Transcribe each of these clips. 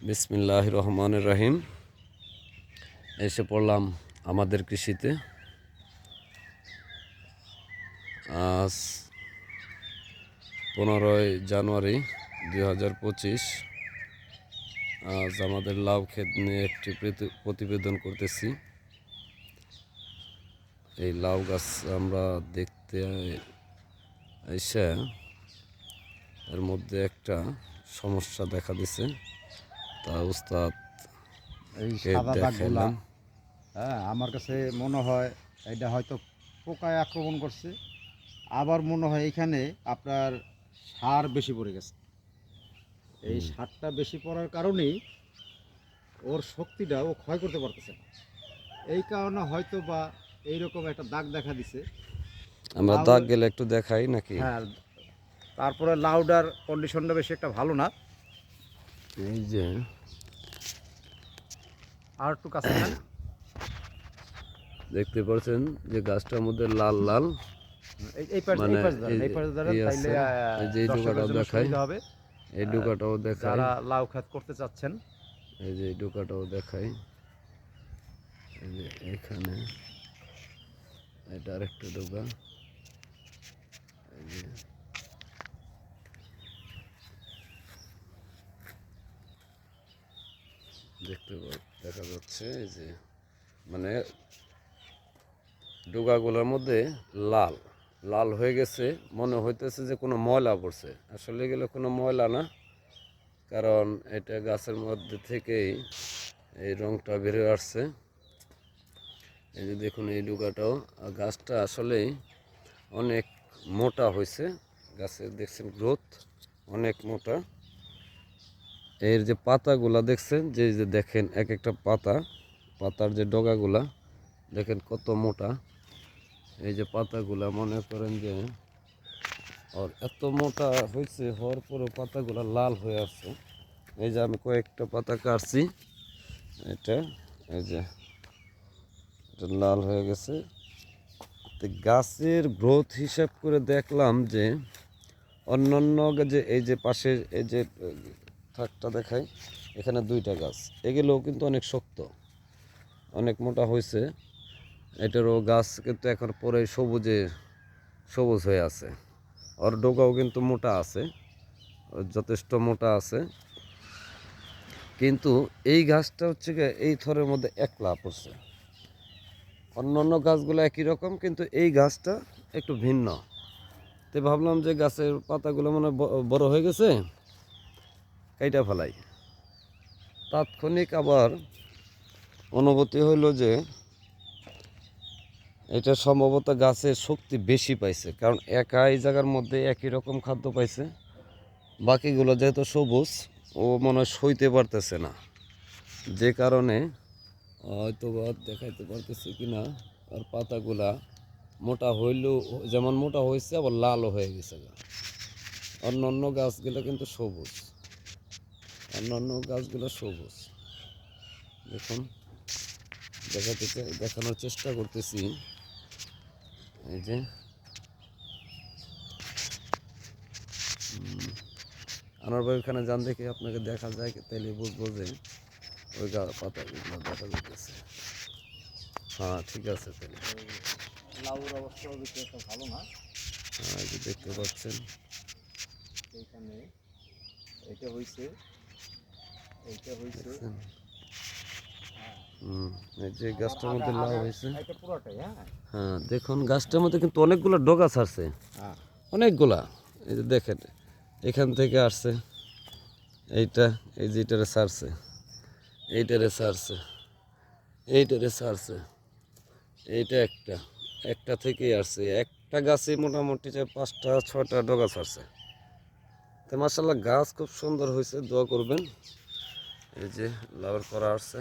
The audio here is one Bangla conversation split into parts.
বিসমিল্লাহির রহমানির রহিম। এসে পড়লাম আমাদের কৃষিতে। আজ 15ই জানুয়ারি 2025। আজ আমাদের লাউ ক্ষেত নিয়ে একটি প্রতিবেদন করতেছি। এই লাউ গাছ আমরা দেখতে এসে এর মধ্যে একটা সমস্যা দেখা দিছে, তা উস্তাদ এই কে সাদা দাগগুলা, দেখাইলাম। আমার কাছে মনে হয় এটা হয়তো পোকায় আক্রমণ করছে। আবার মনে হয় এখানে আপনার সার বেশি পড়ে গেছে। এই সারটা বেশি পড়ার কারণেই ওর শক্তিটা ও ক্ষয় করতে পারতেছে না। এই কারণে হয়তো বা এইরকম একটা দাগ দেখা দিছে। আমরা লাউ, দাগ গেলে একটু দেখাই নাকি? হ্যাঁ। তারপরে লাউডার কন্ডিশনটা বেশি একটা ভালো না। এই যে আর একটু কাছে নেন। দেখতে পাচ্ছেন যে গাছটার মধ্যে লাল লাল এই পাশ মানে ধরেন, এই পাশে ধরেন, এই তাইলে আছে। এই যে এই দর্শকের ডোকাটাও জন্য দেখাই, সুবিধা হবে। এই ডোকাটাও দেখাই, যারা লাউ খাত করতে চাচ্ছেন, এই যে এই ডোকাটাও দেখাই। এই যে এখানে এটা আরেকটা ডোকা। এই যে দেখা যাচ্ছে, এই যে মানে ডোকাগুলোর মধ্যে লাল লাল হয়ে গেছে। মনে হইতেছে যে কোনো ময়লা পড়ছে, আসলে এগুলো কোনো ময়লা না, কারণ এটা গাছের মধ্যে থেকেই এই রংটা বেরিয়ে আসছে। এই যে দেখুন এই ডোকাটাও, আর গাছটা আসলেই অনেক মোটা হয়েছে। গাছের দেখছেন গ্রোথ অনেক মোটা। এর যে পাতাগুলা দেখছেন, যে দেখেন এক একটা পাতার যে ডগাগুলা দেখেন কত মোটা। এই যে পাতাগুলা মনে করেন যে আর এত মোটা হয়েছে, হওয়ার পরেও পাতাগুলা লাল হয়ে আসছে। এই যে আমি কয়েকটা পাতা কাটছি, এটা এই যে এটা লাল হয়ে গেছে। তো গাছের গ্রোথ হিসাব করে দেখলাম যে অন্যান্য যে এই যে পাশে এই যে থাকটা দেখাই, এখানে দুইটা গাছ, এগুলোও কিন্তু অনেক শক্ত, অনেক মোটা হয়েছে। এটারও গাছ কিন্তু এখন পরে সবুজ হয়ে আছে। ওর ডোকাও কিন্তু মোটা আছে, যথেষ্ট মোটা আছে। কিন্তু এই গাছটা হচ্ছে গিয়ে এই থরের মধ্যে একলা পড়ছে। অন্যান্য গাছগুলো একই রকম, কিন্তু এই গাছটা একটু ভিন্ন। তো ভাবলাম যে গাছের পাতাগুলো মনে হয় বড় হয়ে গেছে, কাইটা ফেলাই। তাৎক্ষণিক আবার অনুভূতি হইল যে এটা সম্ভবত গাছের শক্তি বেশি পাইছে, কারণ একা এই জায়গার মধ্যে একই রকম খাদ্য পাইছে। বাকিগুলো যেহেতু সবুজ, ও মনে হয় সইতে পারতেছে না, যে কারণে হয়তো বা দেখাইতে পারতেছি কিনা, আর পাতাগুলা মোটা হইলেও যেমন মোটা হয়েছে আবার লালও হয়ে গেছে। অন্য গাছগুলো কিন্তু সবুজ, অন্যান্য গাছগুলো সবুজ। দেখুন দেখানোর চেষ্টা করতেছি। এই যে আনার ভাই ওখানে যান, দেখে আপনাকে দেখা যায়, তাইলে বুঝবো যে ওই পাতাগুলো দেখা যাইতেছে। হ্যাঁ ঠিক আছে, তাহলে লাউর অবস্থাও বেশি একটা ভালো না। এই যে দেখতে পাচ্ছেন, এইখানে এটা হইছে, এইটা হইছে। দেখছেন? হ্যাঁ, এই যে আবার গাছটার মধ্যে লাউ হয়েছে। এটা পুরোটাই। হ্যাঁ, হ্যাঁ দেখুন গাছটার মধ্যে কিন্তু অনেকগুলো ডগা ছাড়ছে, হ্যাঁ, অনেকগুলা। এই যে দেখেন এখান থেকে আসছে এইটা, এই যে এটারে ছাড়ছে, এইটারে ছাড়ছে, এইটারে ছাড়ছে, এইটা একটা থেকেই আসছে। একটা গাছে মোটামুটি যে 5টা 6টা ডগা ছাড়ছে। তো মাশাআল্লাহ গাছ খুব সুন্দর হয়েছে, দোয়া করবেন। এই যে লাউর করা আসছে,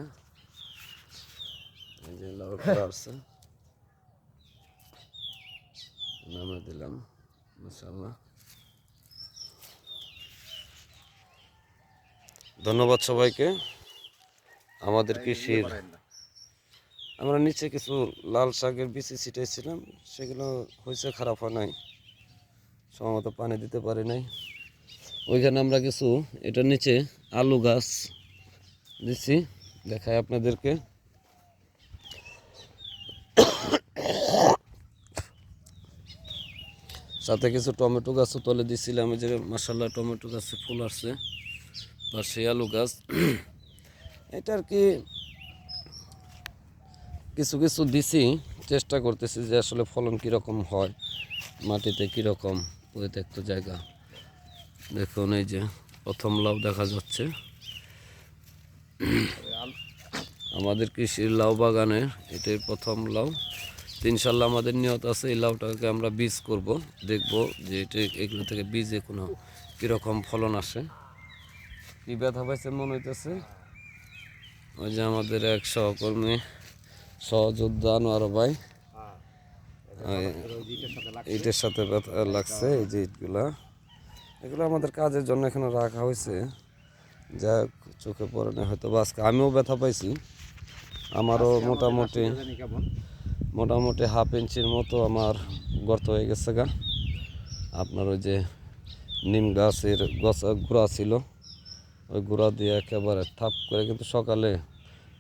এই যে লাউর করা আসছে, নামে দিলাম। মাশাআল্লাহ, ধন্যবাদ সবাইকে। আমাদের কৃষির আমরা নিচে কিছু লাল শাকের বিচি ছিটাইছিলাম, সেগুলো হয়েছে, খারাপ হয় নাই, সময়মত পানি দিতে পারি নাই। ওইখানে আমরা কিছু এটার নিচে আলু গাছ দিছি, দেখাই আপনাদেরকে। সাথে কিছু টমেটো গাছও তলে দিছিলাম, এই যে মাশাআল্লাহ টমেটো গাছে ফুল আসছে, পাশে আলু গাছ। এটা আর কি কিছু কিছু দিছি, চেষ্টা করতেছি যে আসলে ফলন কীরকম হয়, মাটিতে কীরকম পরিত্যক্ত জায়গা। দেখুন এই যে প্রথম লাউ দেখা যাচ্ছে আমাদের কৃষির লাউ বাগানের, এটাই প্রথম লাউ। তো ইনশাল্লাহ আমাদের নিয়ত আছে এই লাউটাকে আমরা বীজ করব, দেখব যে এটা এগুলো থেকে বীজে কোনো কীরকম ফলন আসে। কি ব্যথা পাইছেন মনে হইতেছে? ওই যে আমাদের এক সহকর্মী সহযোদ্ধা আনোয়ার ভাই, ইটের সাথে ব্যথা লাগছে। এই যে ইটগুলা, এগুলো আমাদের কাজের জন্য এখানে রাখা হয়েছে, যা চোখে পড়ে না হয়তো। আজকে আমিও ব্যথা পাইছি, আমারও মোটামুটি হাফ ইঞ্চির মতো আমার গর্ত হয়ে গেছে গা। আপনার ওই যে নিম গাছের গুঁড়া ছিল, ওই গুঁড়া দিয়ে একেবারে থাপ করে, কিন্তু সকালে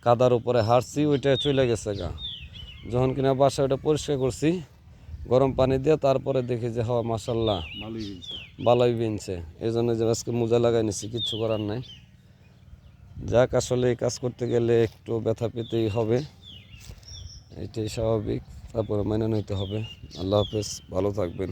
কাদার উপরে হাঁটছি, ওইটা চলে গেছে গা। যখন কিনা বাসায় ওটা পরিষ্কার করছি গরম পানি দিয়ে, তারপরে দেখি যে হওয়া মাশাল্লাহ বালাই বিনছে। এই জন্য যে আজকে মোজা লাগাই নিছি, কিচ্ছু করার নাই। যাক, আসলে এই কাজ করতে গেলে একটু ব্যথা পেতেই হবে, এটাই স্বাভাবিক, তারপরে মেনে নিতে হবে। আল্লাহ হাফেজ, ভালো থাকবেন।